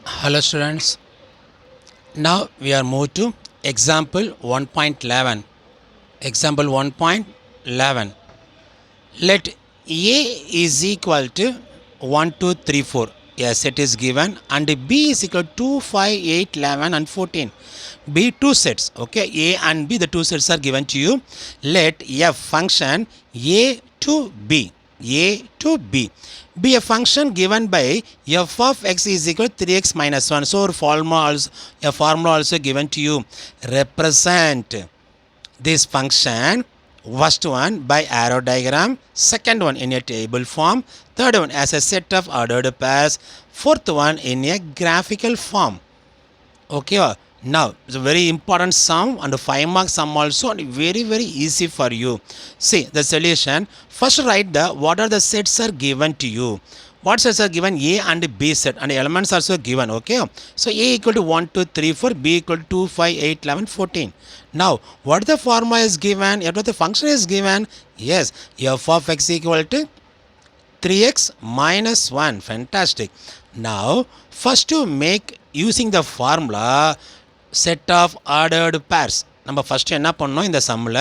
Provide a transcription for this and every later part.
Hello students, now we are moved to example 1.11. Example 1.11. Let A is equal to 1, 2, 3, 4. A set is given and B is equal to 2, 5, 8, 11 and 14. B two sets. Okay, A and B, the two sets are given to you. Let F function A to B. A to B be a function given by f of x is equal to 3x minus 1. So a formula also given to you. Represent this function, first one by arrow diagram, second one in a table form, third one as a set of ordered pairs, fourth one in a graphical form. Okay, now it's a very important sum and a 5-mark sum also, and very easy for you. See the solution. First write the what are the sets are given to you. What sets are given? A and B set, and elements also given. Okay, so A equal to 1, 2, 3, 4, B equal to 2, 5, 8, 11, 14. Now what the formula is given, what the function is given? Yes, f of x equal to 3x minus 1. Fantastic. Now first to make using the formula set of ordered pairs, நம்ம first என்ன பண்ணோம், இந்த சம்மில்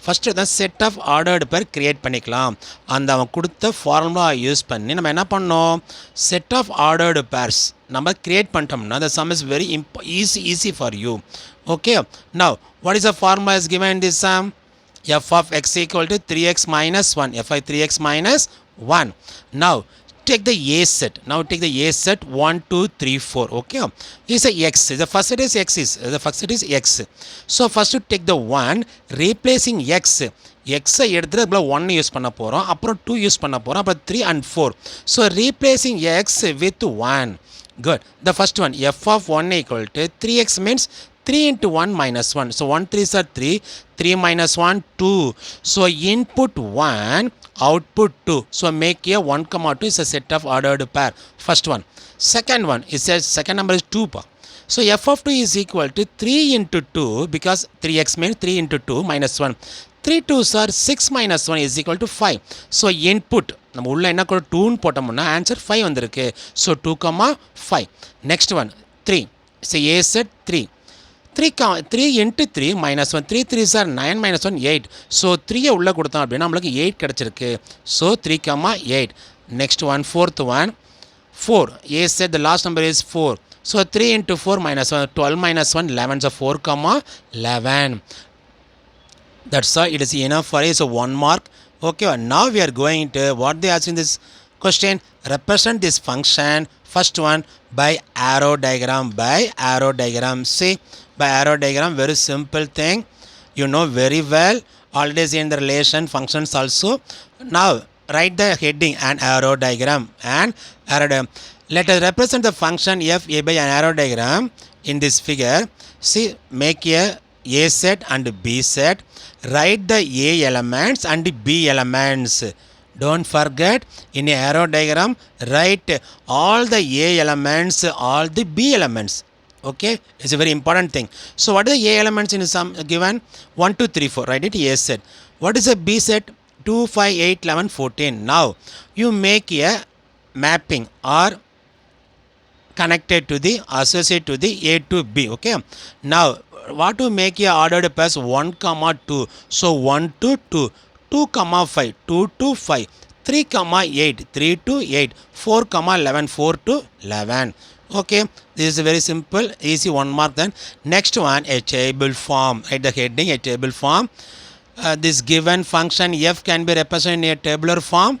first தான் set of ordered pair create பண்ணிக்கலாம். அந்த அவன் கொடுத்த ஃபார்முலா யூஸ் பண்ணி நம்ம என்ன பண்ணோம், செட் ஆஃப் ஆர்டர்டு பேர்ஸ் நம்ம க்ரியேட் பண்ணிட்டோம்னா the sum is very easy for you. Okay, now what is the formula is given in this sum? F of x equal to 3x minus 1. F of 3x minus 1. Now take the A set. Now take the A set 1, 2, 3, 4. Okay, this is a x. The first set is x. The first set is x. So first to take the 1, replacing x. X எடுத்துட்டு 1 use பண்ண போகிறோம், அப்புறம் 2 use பண்ண போகிறோம், அப்புறம் 3 and 4. So replacing x with 1. Good. The first one, f of 1 equal to 3x means 3 into 1 minus 1. So 1 3s are 3, 3 minus 1 2. So input 1, output 2. So make a 1 comma 2 is a set of ordered pair. First one. Second one is a second number is 2. So f of 2 is equal to 3 into 2 because 3x means 3 into 2 minus 1. 3 2s are 6 minus 1 is equal to 5. So input நம்ம உள்ள என்ன கூட 2 போட்டோம்னா answer 5 வந்திருக்கு. So 2 comma 5. Next one 3. So A set 3. 3 into 3 minus 1. 3 3s are 9 minus 1 8. So 3 உள்ள கொடுத்தோம் அப்படின்னா நம்மளுக்கு 8 கிடைச்சிருக்கு. So 3 comma 8. Next one, fourth one 4. A said the last number is 4. So 3 into 4 minus 1, 12 minus 1 11. So 4 comma 11. That's all. It is enough for is 1 mark. Okay, now we are going to what they ask in this question. Represent this function. First one by arrow diagram. By arrow diagram. See, by arrow diagram, very simple thing. You know very well. Already in the relation functions also. Now write the heading and arrow diagram and arrow diagram. Let us represent the function f a by an arrow diagram in this figure. See, make a set and b set. Write the a elements and b elements. Don't forget, in a arrow diagram write all the a elements, all the b elements. Okay, it's a very important thing. So what are the a elements in some given? 1 2 3 4. Write it a set. What is a b set? 2 5 8 11 14. Now you make a mapping or connected to the associate to the a to b. Okay, now what to make a ordered pairs? 1 comma 2. So 1 to 2, 2 comma 5, 2 to 5, 3 comma 8, 3 to 8, 4 comma 11, 4 to 11. Okay, this is a very simple, easy 1 mark. Then next one, a table form. At the heading, a table form. This given function f can be represented in a tabular form.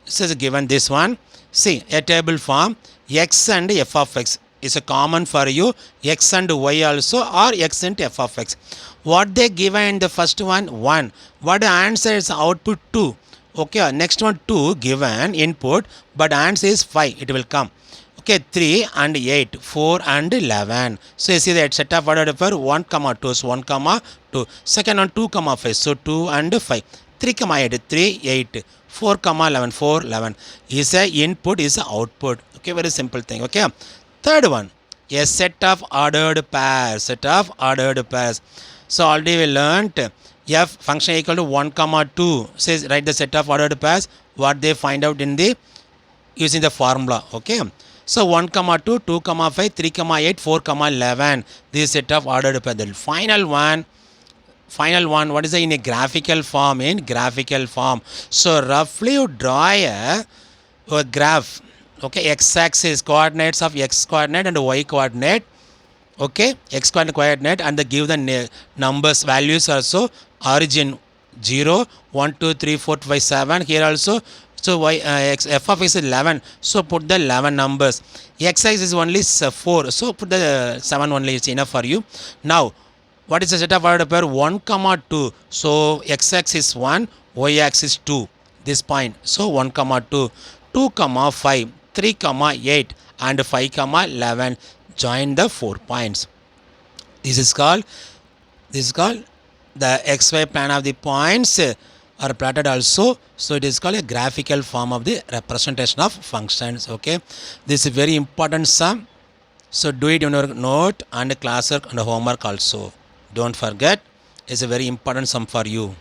This is given this one. See, a table form, x and f of x is a common for you, x and y also, or x and f of x. What they given in the first one? 1. What the answer is output 2. Okay, next one 2 given input, but answer is 5. It will come. Okay, 3 and 8, 4 and 11. So you see that set of ordered pair 1 comma 2, so 1 comma 2. Second one 2 comma 5, so 2 and 5. 3 comma 8, 3 8. 4 comma 11, 4 11. Is a input, is a output. Okay, very simple thing. Okay, third one, a set of ordered pairs. Set of ordered pairs. So already we learnt f function equal to 1 comma 2. Says write the set of ordered pairs. What they find out in the using the formula. Okay. So 1 comma 2, 2 comma 5, 3 comma 8, 4 comma 11. This set of ordered pair. The final one, what is the in a graphical form? In graphical form. So roughly you draw a graph. Okay, x-axis coordinates of x coordinate and y coordinate. Okay, x coordinate and give the numbers values also. Origin 0, 1, 2, 3, 4, 5, 7. Here also. So y f of x is 11. So put the 11 numbers. X axis is only 4. So put the 7 only. It's enough for you. Now what is the set of ordered pair? 1 comma 2. So x axis 1, y axis 2. This point. So 1 comma 2, 2 comma 5, 3 comma 8 and 5 comma 11. Join the 4 points. This is called the xy plan of the points are plotted also. So it is called a graphical form of the representation of functions. Okay, this is very important sum. So do it in your note and class work and homework also. Don't forget, it's a very important sum for you.